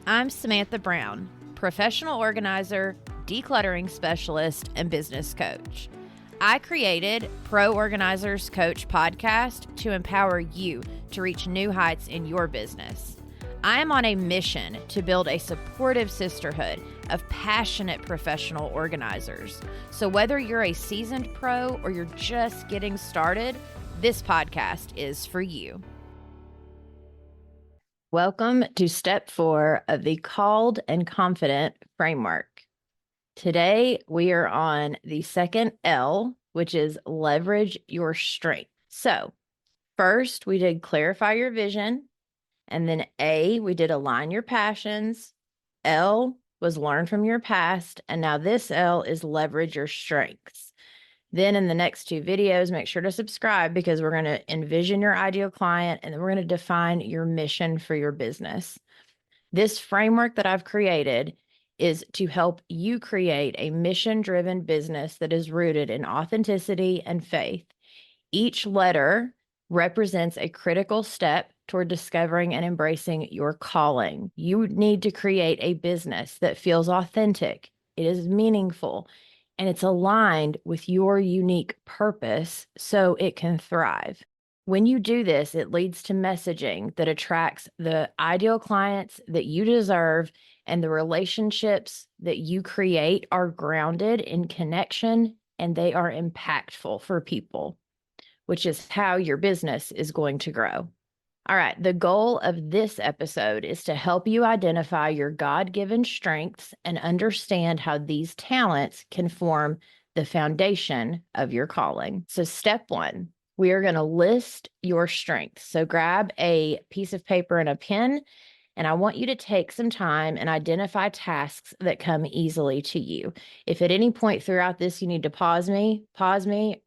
I'm Samantha Brown, professional organizer, decluttering specialist, and business coach. I created Pro Organizers Coach podcast to empower you to reach new heights in your business. I am on a mission to build a supportive sisterhood of passionate professional organizers. So whether you're a seasoned pro or you're just getting started, this podcast is for you. Welcome to step 4 of the Called and Confident framework. Today, we are on the second L, which is leverage your strength. So first, we did clarify your vision. And then A, we did align your passions. L was learn from your past. And now this L is leverage your strengths. Then in the next 2 videos, make sure to subscribe because we're going to envision your ideal client and then we're going to define your mission for your business. This framework that I've created is to help you create a mission-driven business that is rooted in authenticity and faith. Each letter represents a critical step toward discovering and embracing your calling. You need to create a business that feels authentic, it is meaningful, and it's aligned with your unique purpose so it can thrive. When you do this, it leads to messaging that attracts the ideal clients that you deserve, and the relationships that you create are grounded in connection and they are impactful for people, which is how your business is going to grow. All right, the goal of this episode is to help you identify your God-given strengths and understand how these talents can form the foundation of your calling. So step 1, we are going to list your strengths. So grab a piece of paper and a pen, and I want you to take some time and identify tasks that come easily to you. If at any point throughout this you need to pause me,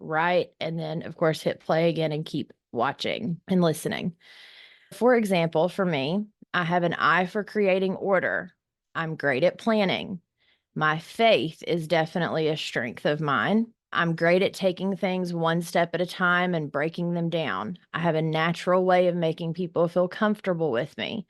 write, and then of course hit play again and keep watching and listening. For example, for me, I have an eye for creating order. I'm great at planning. My faith is definitely a strength of mine. I'm great at taking things one step at a time and breaking them down. I have a natural way of making people feel comfortable with me.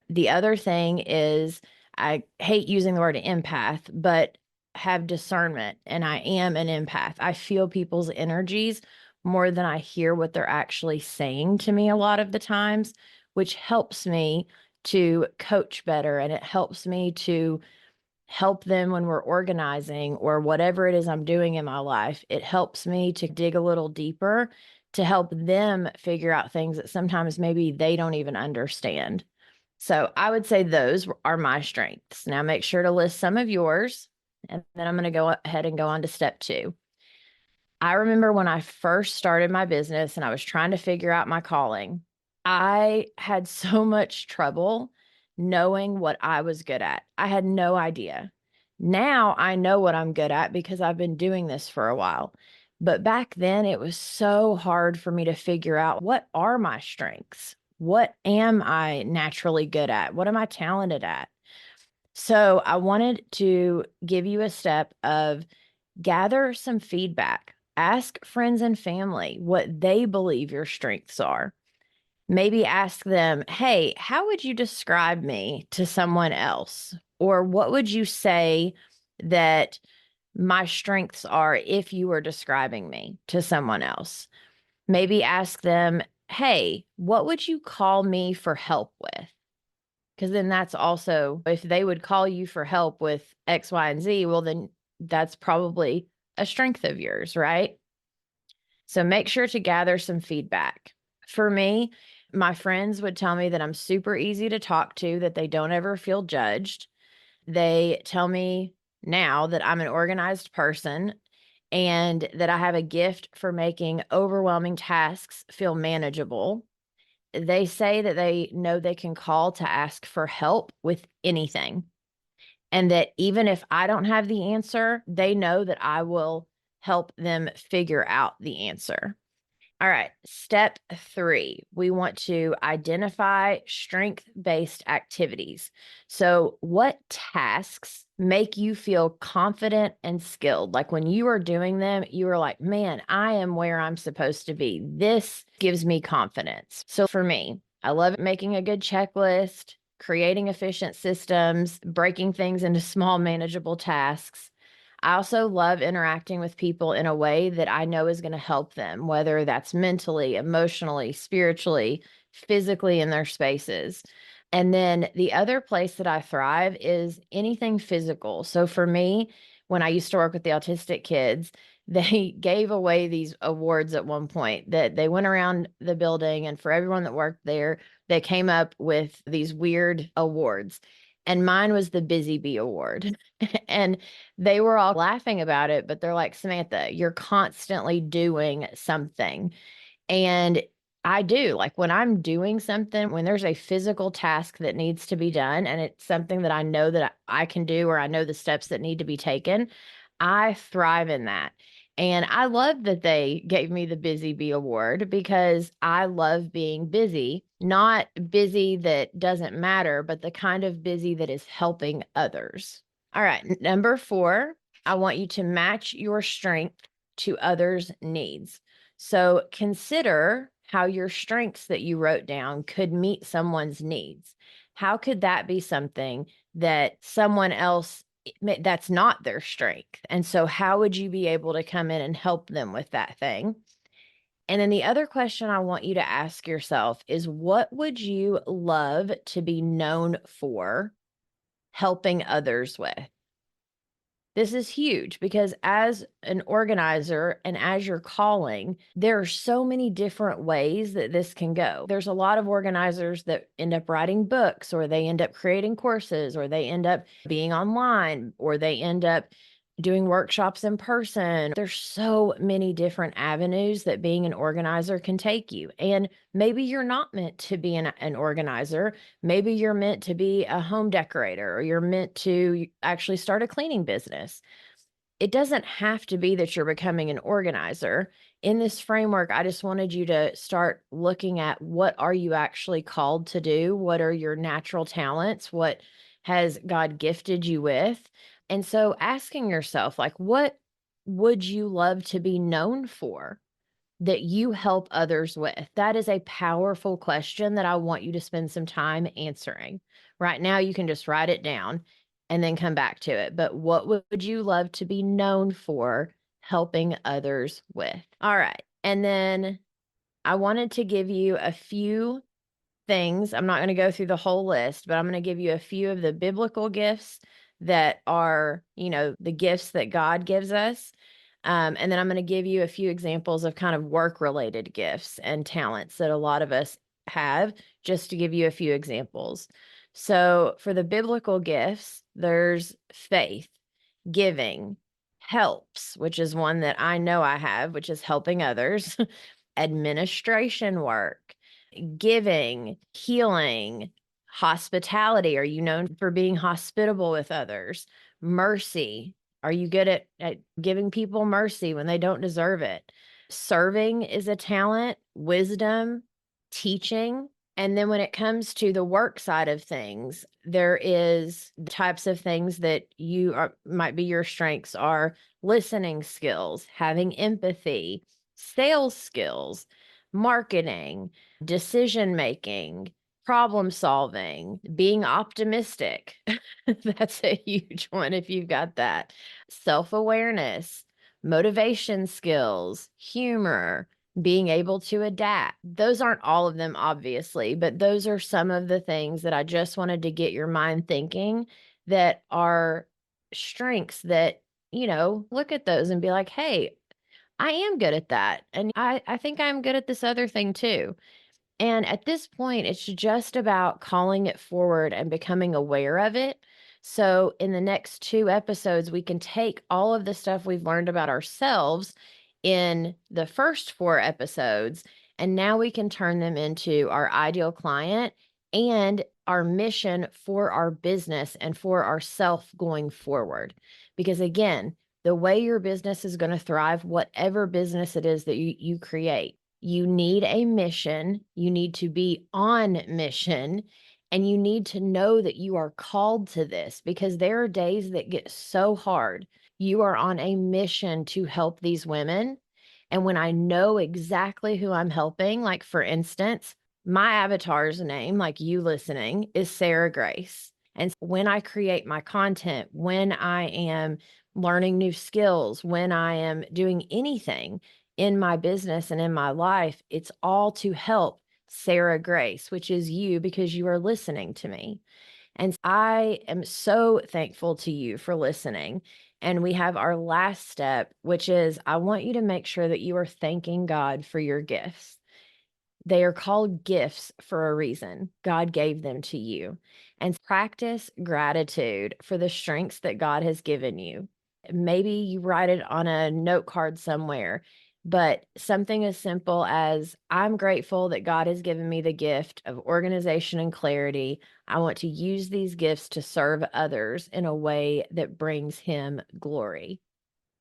The other thing is, I hate using the word empath, but have discernment, and I am an empath. I feel people's energies more than I hear what they're actually saying to me a lot of the times, which helps me to coach better, and it helps me to help them when we're organizing or whatever it is I'm doing in my life. It helps me to dig a little deeper to help them figure out things that sometimes maybe they don't even understand. So I would say those are my strengths. Now make sure to list some of yours, and then I'm going to go ahead and go on to step 2. I remember when I first started my business and I was trying to figure out my calling, I had so much trouble knowing what I was good at. I had no idea. Now I know what I'm good at because I've been doing this for a while. But back then it was so hard for me to figure out, what are my strengths? What am I naturally good at? What am I talented at? So I wanted to give you a step of gather some feedback. Ask friends and family what they believe your strengths are. Maybe ask them, hey, how would you describe me to someone else? Or what would you say that my strengths are if you were describing me to someone else? Maybe ask them, hey, what would you call me for help with? Because then that's also, if they would call you for help with X, Y, and Z, well, then that's probably a strength of yours, right? So make sure to gather some feedback. For me, my friends would tell me that I'm super easy to talk to, that they don't ever feel judged. They tell me now that I'm an organized person and that I have a gift for making overwhelming tasks feel manageable. They say that they know they can call to ask for help with anything, and that even if I don't have the answer, they know that I will help them figure out the answer. All right, step 3, we want to identify strength-based activities. So what tasks make you feel confident and skilled? Like when you are doing them, you are like, man, I am where I'm supposed to be. This gives me confidence. So for me, I love making a good checklist. creating efficient systems, breaking things into small, manageable tasks. I also love interacting with people in a way that I know is going to help them, whether that's mentally, emotionally, spiritually, physically in their spaces. And then the other place that I thrive is anything physical. So for me, when I used to work with the autistic kids, they gave away these awards at one point that they went around the building, and for everyone that worked there, they came up with these weird awards. And mine was the Busy Bee Award. And they were all laughing about it, but they're like, Samantha, you're constantly doing something. And I do, like when I'm doing something, when there's a physical task that needs to be done and it's something that I know that I can do, or I know the steps that need to be taken, I thrive in that. And I love that they gave me the Busy Bee Award because I love being busy, not busy that doesn't matter, but the kind of busy that is helping others. All right, number 4, I want you to match your strength to others' needs. So consider how your strengths that you wrote down could meet someone's needs. How could that be something that someone else that's not their strength? And so how would you be able to come in and help them with that thing? And then the other question I want you to ask yourself is, what would you love to be known for helping others with? This is huge because as an organizer and as your calling, there are so many different ways that this can go. There's a lot of organizers that end up writing books, or they end up creating courses, or they end up being online, or they end up doing workshops in person. There's so many different avenues that being an organizer can take you. And maybe you're not meant to be an organizer. Maybe you're meant to be a home decorator, or you're meant to actually start a cleaning business. It doesn't have to be that you're becoming an organizer. In this framework, I just wanted you to start looking at, what are you actually called to do? What are your natural talents? What has God gifted you with? And so asking yourself, like, what would you love to be known for that you help others with? That is a powerful question that I want you to spend some time answering. Right now, you can just write it down and then come back to it. But what would you love to be known for helping others with? All right. And then I wanted to give you a few things. I'm not going to go through the whole list, but I'm going to give you a few of the biblical gifts that are, the gifts that God gives us. And then I'm going to give you a few examples of kind of work-related gifts and talents that a lot of us have, just to give you a few examples. So for the biblical gifts, there's faith, giving, helps, which is one that I know I have, which is helping others, administration work, giving, healing, hospitality. Are you known for being hospitable with others? Mercy. Are you good at giving people mercy when they don't deserve it? Serving is a talent, wisdom, teaching. And then when it comes to the work side of things, there is the types of things that might be your strengths are listening skills, having empathy, sales skills, marketing, decision making, problem solving, being optimistic. That's a huge one if you've got that. Self-awareness, motivation skills, humor, being able to adapt. Those aren't all of them, obviously, but those are some of the things that I just wanted to get your mind thinking that are strengths that, look at those and be like, hey, I am good at that. And I think I'm good at this other thing too. And at this point, it's just about calling it forward and becoming aware of it. So, in the next 2 episodes, we can take all of the stuff we've learned about ourselves in the first 4 episodes, and now we can turn them into our ideal client and our mission for our business and for ourself going forward. Because again, the way your business is going to thrive, whatever business it is that you create, you need a mission, you need to be on mission, and you need to know that you are called to this, because there are days that get so hard. You are on a mission to help these women. And when I know exactly who I'm helping, like for instance, My avatar's name, like you listening, is Sarah Grace. And when I create my content, when I am learning new skills, when I am doing anything in my business and in my life, it's all to help Sarah Grace, which is you because you are listening to me. And I am so thankful to you for listening. And we have our last step, which is I want you to make sure that you are thanking God for your gifts. They are called gifts for a reason. God gave them to you. And practice gratitude for the strengths that God has given you. Maybe you write it on a note card somewhere, but something as simple as I'm grateful that God has given me the gift of organization and clarity. I want to use these gifts to serve others in a way that brings Him glory.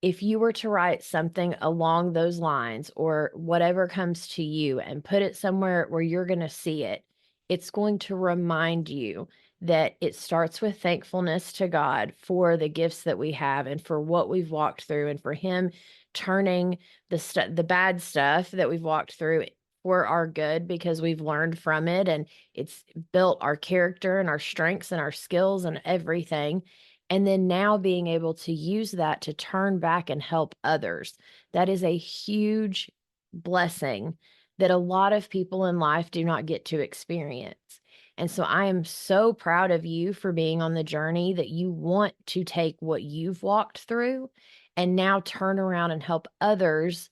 If you were to write something along those lines or whatever comes to you and put it somewhere where you're going to see it, it's going to remind you that it starts with thankfulness to God for the gifts that we have and for what we've walked through and for Him turning the bad stuff that we've walked through for our good because we've learned from it and it's built our character and our strengths and our skills and everything. And then now being able to use that to turn back and help others. That is a huge blessing that a lot of people in life do not get to experience. And so I am so proud of you for being on the journey that you want to take what you've walked through and now turn around and help others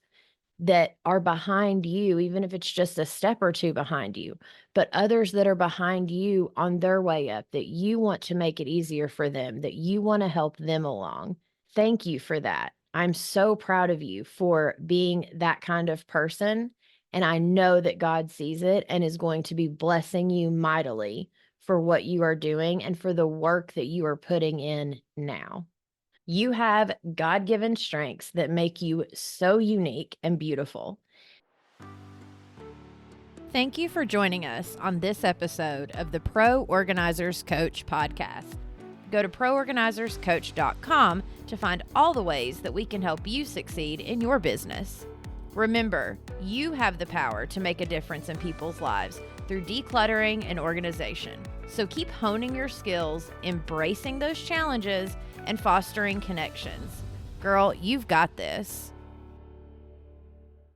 that are behind you, even if it's just a step or two behind you, but others that are behind you on their way up, that you want to make it easier for them, that you want to help them along. Thank you for that. I'm so proud of you for being that kind of person. And I know that God sees it and is going to be blessing you mightily for what you are doing and for the work that you are putting in now. You have God-given strengths that make you so unique and beautiful. Thank you for joining us on this episode of the Pro Organizers Coach podcast. Go to proorganizerscoach.com to find all the ways that we can help you succeed in your business. Remember, you have the power to make a difference in people's lives through decluttering and organization. So keep honing your skills, embracing those challenges, and fostering connections. Girl, you've got this.